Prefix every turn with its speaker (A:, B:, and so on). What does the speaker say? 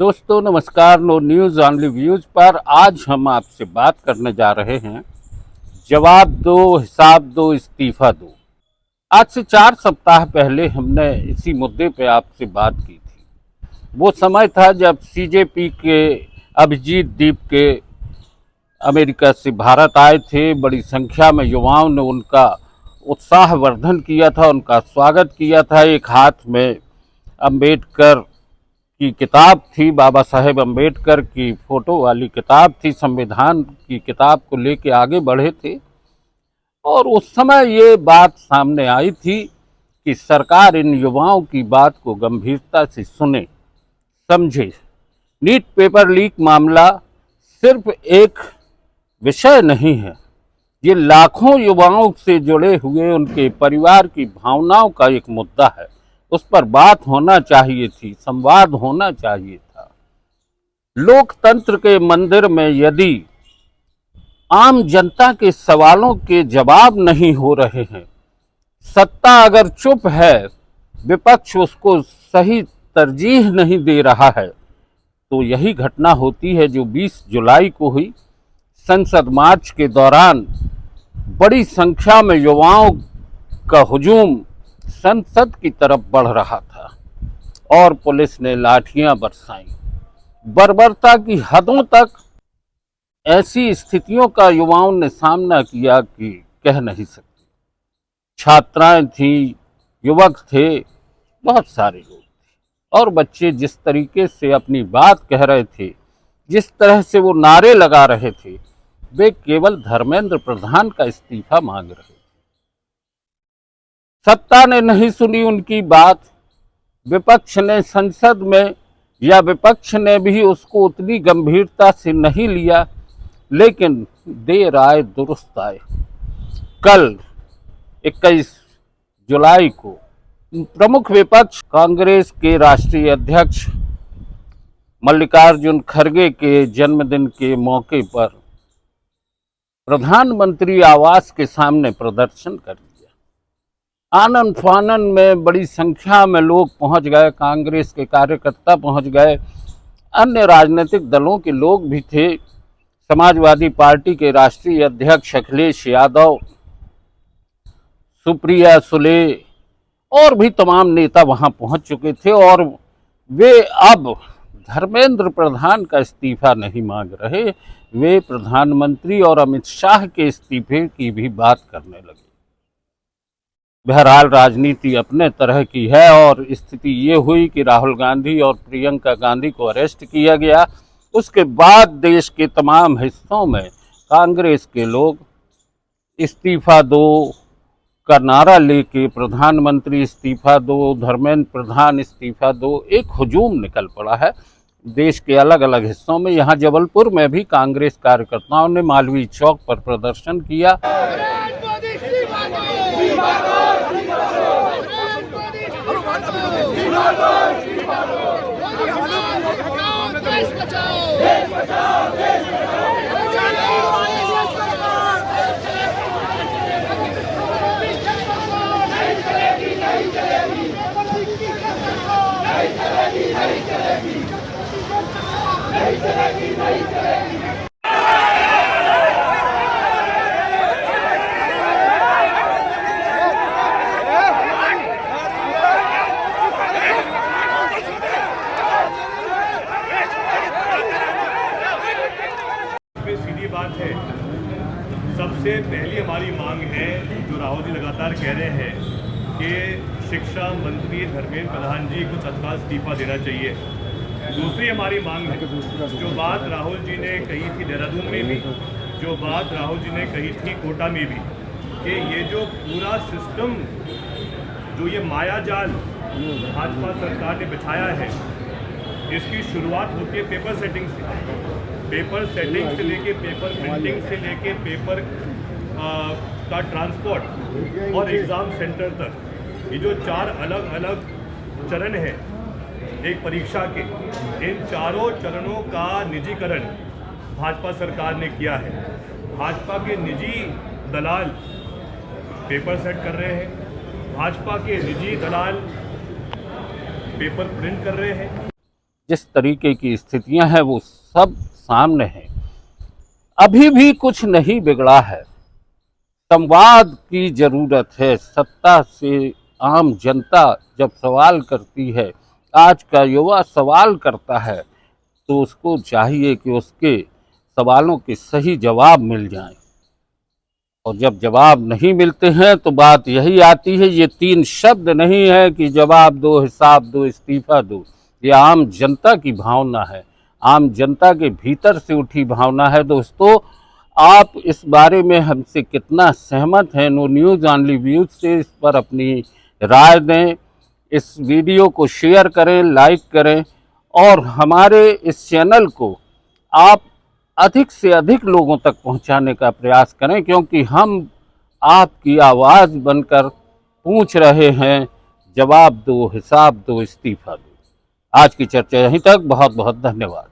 A: दोस्तों नमस्कार। No news only views पर आज हम आपसे बात करने जा रहे हैं। जवाब दो, हिसाब दो, इस्तीफा दो। आज से 4 सप्ताह पहले हमने इसी मुद्दे पे आपसे बात की थी। वो समय था जब सीजेपी के अभिजीत दीप के अमेरिका से भारत आए थे। बड़ी संख्या में युवाओं ने उनका उत्साहवर्धन किया था, उनका स्वागत किया था। एक हाथ में अंबेडकर की किताब थी, बाबा साहेब अंबेडकर की फोटो वाली किताब थी, संविधान की किताब को लेके आगे बढ़े थे। और उस समय ये बात सामने आई थी कि सरकार इन युवाओं की बात को गंभीरता से सुने, समझे। नीट पेपर लीक मामला सिर्फ एक विषय नहीं है, ये लाखों युवाओं से जुड़े हुए उनके परिवार की भावनाओं का एक मुद्दा है। उस पर बात होना चाहिए थी, संवाद होना चाहिए था। लोकतंत्र के मंदिर में यदि आम जनता के सवालों के जवाब नहीं हो रहे हैं, सत्ता अगर चुप है, विपक्ष उसको सही तरजीह नहीं दे रहा है, तो यही घटना होती है जो 20 जुलाई को हुई। संसद मार्च के दौरान बड़ी संख्या में युवाओं का हुजूम संसद की तरफ बढ़ रहा था और पुलिस ने लाठियां बरसाई। बर्बरता की हदों तक ऐसी स्थितियों का युवाओं ने सामना किया कि कह नहीं सकते। छात्राएं थीं, युवक थे, बहुत सारे लोग थे। और बच्चे जिस तरीके से अपनी बात कह रहे थे, जिस तरह से वो नारे लगा रहे थे, वे केवल धर्मेंद्र प्रधान का इस्तीफा मांग रहे थे। सत्ता ने नहीं सुनी उनकी बात, विपक्ष ने संसद में या विपक्ष ने भी उसको उतनी गंभीरता से नहीं लिया। लेकिन देर आए दुरुस्त आए। कल 21 जुलाई को प्रमुख विपक्ष कांग्रेस के राष्ट्रीय अध्यक्ष मल्लिकार्जुन खड़गे के जन्मदिन के मौके पर प्रधानमंत्री आवास के सामने प्रदर्शन कर दिया। आनन फानन में बड़ी संख्या में लोग पहुंच गए, कांग्रेस के कार्यकर्ता पहुंच गए, अन्य राजनीतिक दलों के लोग भी थे। समाजवादी पार्टी के राष्ट्रीय अध्यक्ष अखिलेश यादव, सुप्रिया सुले और भी तमाम नेता वहां पहुंच चुके थे और वे अब धर्मेंद्र प्रधान का इस्तीफा नहीं मांग रहे, वे प्रधानमंत्री और अमित शाह के इस्तीफे की भी बात करने लगे। बहरहाल राजनीति अपने तरह की है और स्थिति ये हुई कि राहुल गांधी और प्रियंका गांधी को अरेस्ट किया गया। उसके बाद देश के तमाम हिस्सों में कांग्रेस के लोग इस्तीफा दो का नारा लेके प्रधानमंत्री इस्तीफा दो, धर्मेंद्र प्रधान इस्तीफा दो, एक हुजूम निकल पड़ा है देश के अलग अलग हिस्सों में। यहाँ जबलपुर में भी कांग्रेस कार्यकर्ताओं ने मालवीय चौक पर प्रदर्शन किया।
B: सीधी बात है, सबसे पहली हमारी मांग है जो राहुल जी लगातार कह रहे हैं कि शिक्षा मंत्री धर्मेंद्र प्रधान जी को तत्काल इस्तीफा देना चाहिए। दूसरी हमारी मांग है, जो बात राहुल जी ने कही थी देहरादून में भी, जो बात राहुल जी ने कही थी कोटा में भी, कि ये जो पूरा सिस्टम, जो ये मायाजाल भाजपा सरकार ने बिछाया है, इसकी शुरुआत होती है पेपर सेटिंग से। पेपर सेटिंग से लेके पेपर प्रिंटिंग से लेके पेपर का ट्रांसपोर्ट और एग्ज़ाम सेंटर तक, ये जो 4 अलग अलग चरण हैं एक परीक्षा के, इन चारों चरणों का निजीकरण भाजपा सरकार ने किया है। भाजपा के निजी दलाल पेपर सेट कर रहे हैं, भाजपा के निजी दलाल पेपर प्रिंट कर रहे हैं।
A: जिस तरीके की स्थितियां हैं वो सब सामने हैं। अभी भी कुछ नहीं बिगड़ा है। संवाद की जरूरत है। सत्ता से आम जनता जब सवाल करती है, आज का युवा सवाल करता है, तो उसको चाहिए कि उसके सवालों के सही जवाब मिल जाएं। और जब जवाब नहीं मिलते हैं तो बात यही आती है, ये 3 शब्द नहीं है कि जवाब दो, हिसाब दो, इस्तीफा दो। ये आम जनता की भावना है, आम जनता के भीतर से उठी भावना है। दोस्तों, आप इस बारे में हमसे कितना सहमत हैं? नो न्यूज़ ऑनली व्यूज से इस पर अपनी राय दें। इस वीडियो को शेयर करें, लाइक करें और हमारे इस चैनल को आप अधिक से अधिक लोगों तक पहुंचाने का प्रयास करें, क्योंकि हम आपकी आवाज़ बनकर पूछ रहे हैं, जवाब दो, हिसाब दो, इस्तीफा दो। आज की चर्चा यहीं तक। बहुत बहुत धन्यवाद।